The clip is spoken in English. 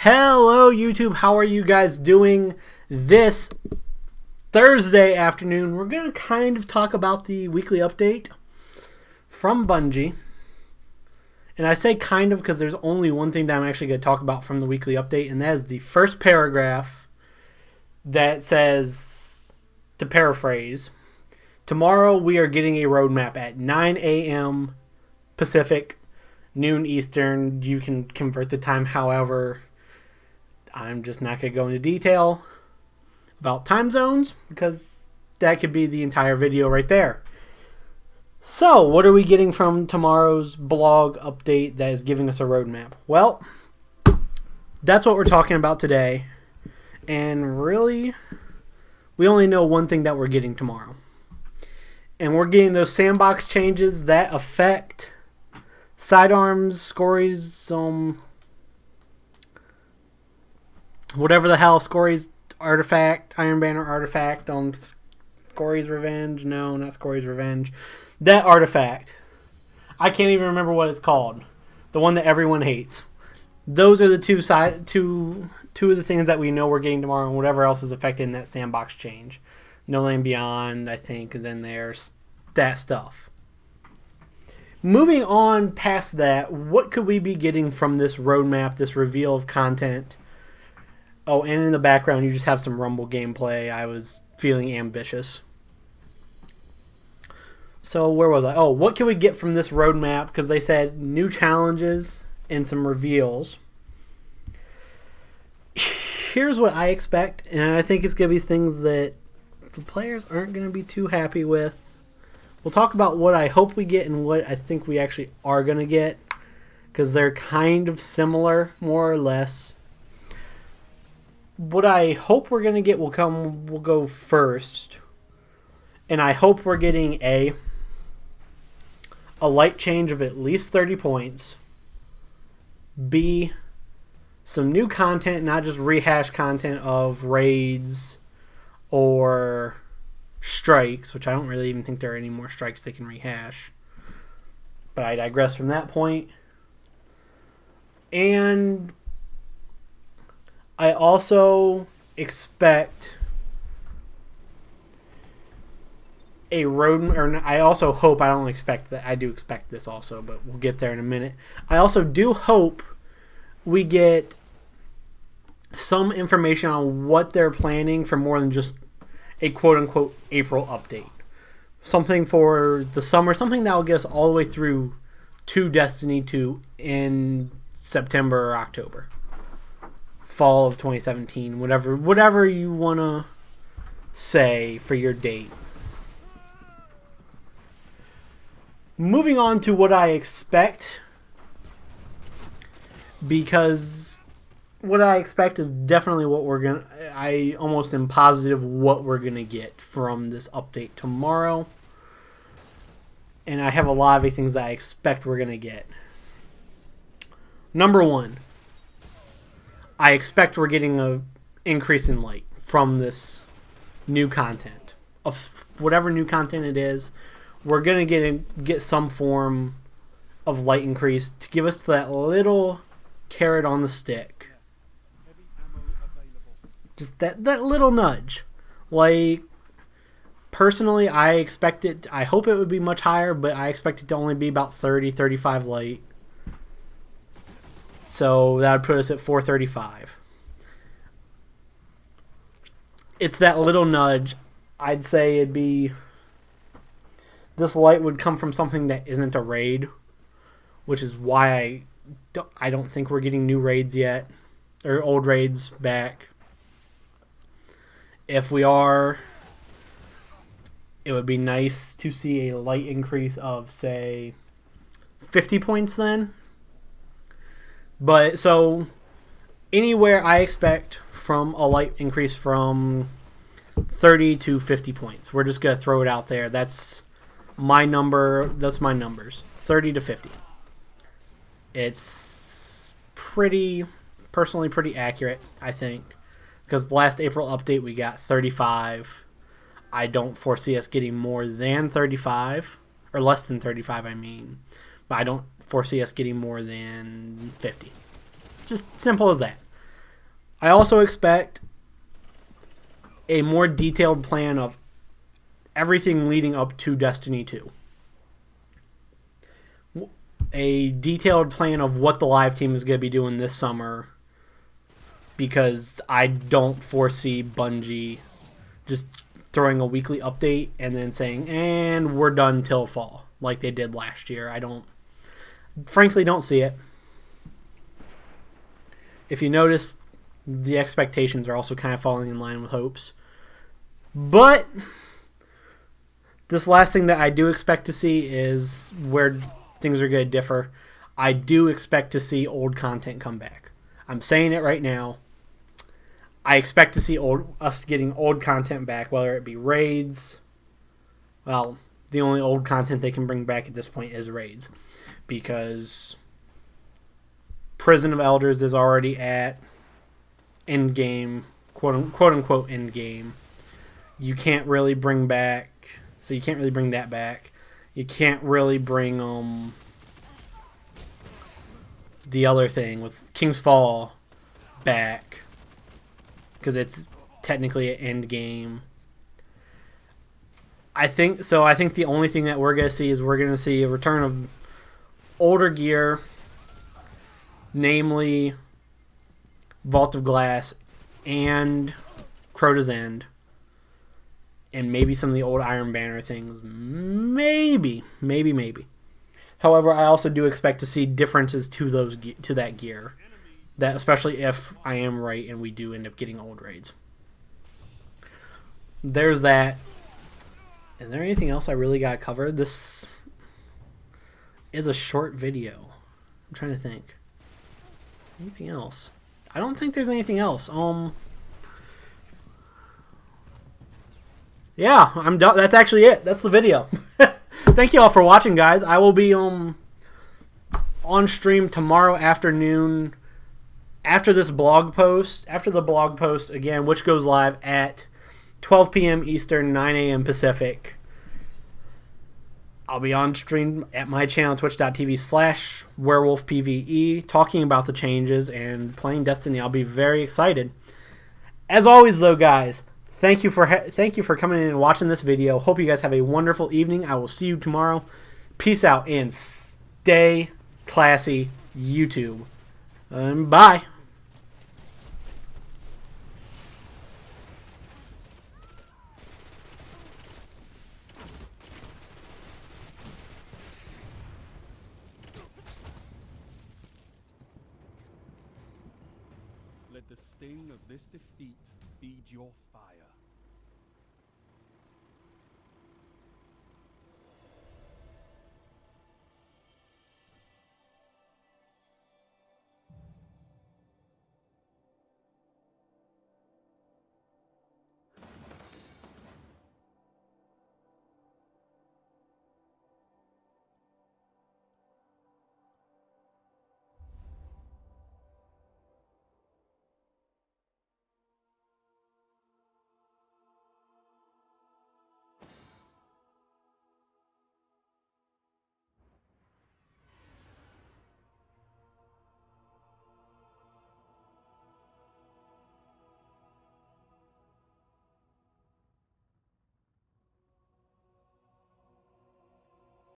Hello YouTube, how are you guys doing this Thursday afternoon? We're going to kind of talk about the weekly update from Bungie. And I say kind of because there's only one thing that I'm actually going to talk about from the weekly update, and that is the first paragraph that says, to paraphrase, tomorrow we are getting a roadmap at 9 a.m. Pacific, noon Eastern. You can convert the time however. I'm just not going to go into detail about time zones because that could be the entire video right there. So, what are we getting from tomorrow's blog update that is giving us a roadmap? Well, that's what we're talking about today. And really, we only know one thing that we're getting tomorrow. And we're getting those sandbox changes that affect sidearms, scories, whatever the hell, Scory's artifact, Iron Banner artifact on Scory's Revenge. No, not Scory's Revenge. That artifact. I can't even remember what it's called. The one that everyone hates. Those are the two of the things that we know we're getting tomorrow, and whatever else is affected in that sandbox change. No Land Beyond, I think, is in there. That stuff. Moving on past that, what could we be getting from this roadmap, this reveal of content? Oh, and in the background, you just have some Rumble gameplay. I was feeling ambitious. So, where was I? Oh, what can we get from this roadmap? Because they said new challenges and some reveals. Here's what I expect, and I think it's going to be things that the players aren't going to be too happy with. We'll talk about what I hope we get and what I think we actually are going to get, because they're kind of similar, more or less. What I hope we're going to get will go first. And I hope we're getting a light change of at least 30 points. B, some new content, not just rehash content of raids or strikes, which I don't really even think there are any more strikes they can rehash. But I digress from that point. And I also expect a road, or I also hope, I don't expect that, I do expect this also, but we'll get there in a minute. I also do hope we get some information on what they're planning for more than just a quote-unquote April update. Something for the summer, something that will get us all the way through to Destiny 2 in September or October. Fall of 2017, whatever you want to say for your date. Moving on to what I expect, because what I expect is definitely what we're going to, I almost am positive what we're going to get from this update tomorrow. And I have a lot of things that I expect we're going to get. Number one, I expect we're getting an increase in light from this new content. Of whatever new content it is, we're going to get some form of light increase to give us that little carrot on the stick. Just that little nudge. Like, personally, I expect it, I hope it would be much higher, but I expect it to only be about 30, 35 light. So that would put us at 435. It's that little nudge. I'd say it'd be, this light would come from something that isn't a raid, which is why I don't think we're getting new raids yet, or old raids back. If we are, it would be nice to see a light increase of, say, 50 points then. But, so, anywhere I expect from a light increase from 30 to 50 points. We're just going to throw it out there. That's my number. That's my numbers. 30 to 50. It's personally pretty accurate, I think. Because the last April update we got 35. I don't foresee us getting more than 35. Or less than 35, I mean. But I don't foresee us getting more than 50. Just simple as that. I also expect a more detailed plan of everything leading up to Destiny 2. A detailed plan of what the live team is going to be doing this summer, because I don't foresee Bungie just throwing a weekly update and then saying, and we're done till fall, like they did last year. I frankly don't see it. If you notice, the expectations are also kind of falling in line with hopes. But this last thing that I do expect to see is where things are going to differ. I do expect to see old content come back. I'm saying it right now. I expect to see us getting old content back, whether it be raids. Well, the only old content they can bring back at this point is raids, because Prison of Elders is already at end game, quote unquote end game. You can't really bring back, so you can't really bring that back. You can't really bring the other thing with King's Fall back, because it's technically an end game. I think the only thing that we're going to see is we're going to see a return of older gear, namely Vault of Glass and Crota's End, and maybe some of the old Iron Banner things. Maybe. However, I also do expect to see differences to that gear. That, especially if I am right and we do end up getting old raids. There's that. Is there anything else I really got covered? This is a short video. I'm trying to think. Anything else? I don't think there's anything else. Yeah, I'm done. That's actually it. That's the video. Thank you all for watching, guys. I will be on stream tomorrow afternoon after the blog post again, which goes live at 12 p.m. Eastern, 9 a.m. Pacific. I'll be on stream at my channel, twitch.tv/werewolfpve, talking about the changes and playing Destiny. I'll be very excited. As always, though, guys, thank you for coming in and watching this video. Hope you guys have a wonderful evening. I will see you tomorrow. Peace out and stay classy, YouTube. Bye. Let the sting of this defeat feed your fire.